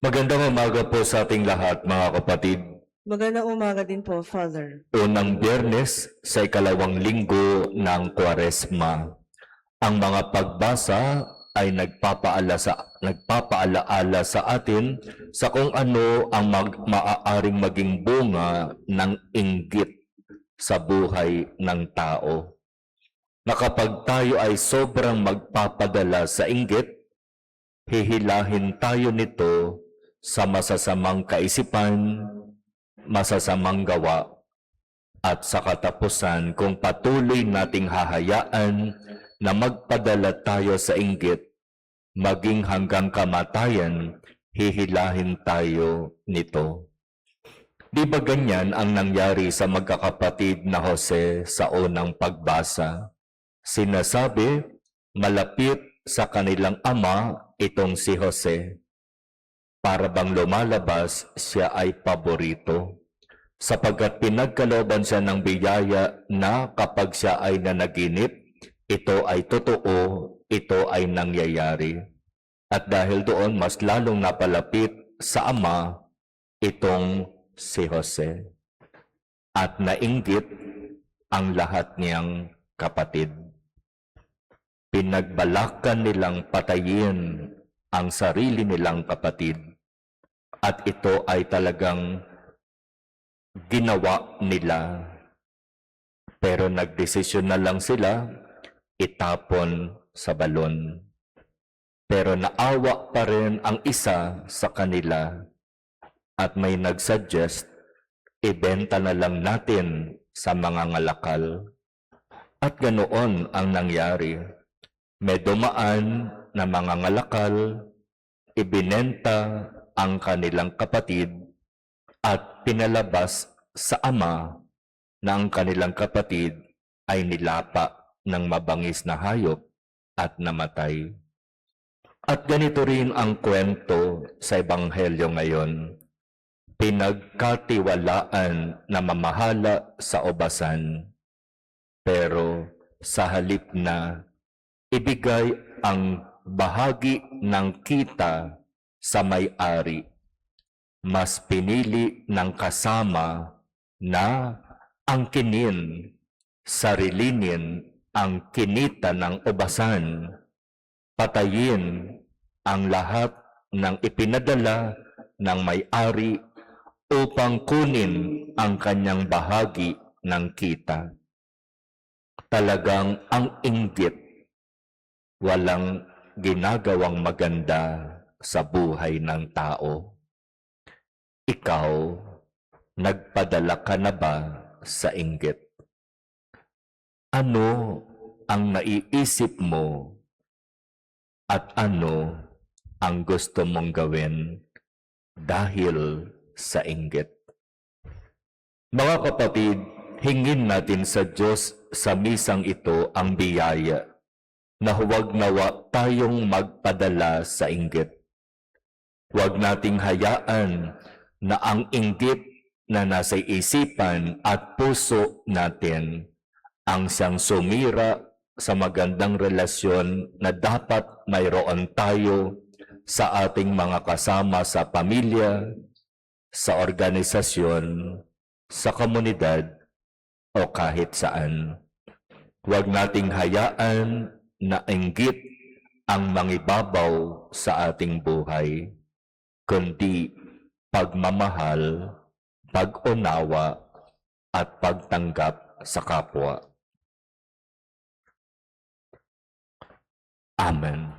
Magandang umaga po sa ating lahat, mga kapatid. Magandang umaga din po, Father. Unang Biyernes sa ikalawang linggo ng Kwaresma. Ang mga pagbasa ay nagpapaalaala sa atin sa kung ano ang maaaring maging bunga ng inggit sa buhay ng tao. Na kapag tayo ay sobrang magpapadala sa inggit, hihilahin tayo nito sa masasamang kaisipan, masasamang gawa, at sa katapusan kung patuloy nating hahayaan na magpadala tayo sa inggit, maging hanggang kamatayan, hihilahin tayo nito. Di ba ganyan ang nangyari sa magkakapatid na Jose sa unang pagbasa? Sinasabi, malapit sa kanilang ama itong si Jose. Para bang lumalabas, siya ay paborito. Sapagkat pinagkalooban siya ng biyaya na kapag siya ay nanaginip, ito ay totoo, ito ay nangyayari. At dahil doon, mas lalong napalapit sa ama itong si Jose. At nainggit ang lahat niyang kapatid. Pinagbalakan nilang patayin ang sarili nilang kapatid. At ito ay talagang ginawa nila. Pero nagdesisyon na lang sila itapon sa balon. Pero naawa pa rin ang isa sa kanila at may nagsuggest, ibenta na lang natin sa mga ngalakal. At ganoon ang nangyari. May dumaan na mga ngalakal, ibinenta ang kanilang kapatid at pinalabas sa ama na ang kanilang kapatid ay nilapa ng mabangis na hayop at namatay. At ganito rin ang kwento sa Ebanghelyo ngayon. Pinagkatiwalaan na mamahala sa obasan, pero sa halip na ibigay ang bahagi ng kita sa may-ari, mas pinili ng kasama na angkinin, sarilinin ang kinita ng obasan, patayin ang lahat ng ipinadala ng may-ari upang kunin ang kanyang bahagi ng kita. Talagang ang inggit walang ginagawang maganda sa buhay ng tao. Ikaw, nagpadala ka na ba sa inggit? Ano ang naiisip mo at ano ang gusto mong gawin dahil sa inggit? Mga kapatid, hingin natin sa Diyos sa misang ito ang biyaya na huwag nawa tayong magpadala sa inggit. Huwag nating hayaan na ang inggit na nasa isipan at puso natin ang siyang sumira sa magandang relasyon na dapat mayroon tayo sa ating mga kasama sa pamilya, sa organisasyon, sa komunidad, o kahit saan. Huwag nating hayaan na inggit ang mangibabaw sa ating buhay, kundi pagmamahal, pag-unawa, at pagtanggap sa kapwa. Amen.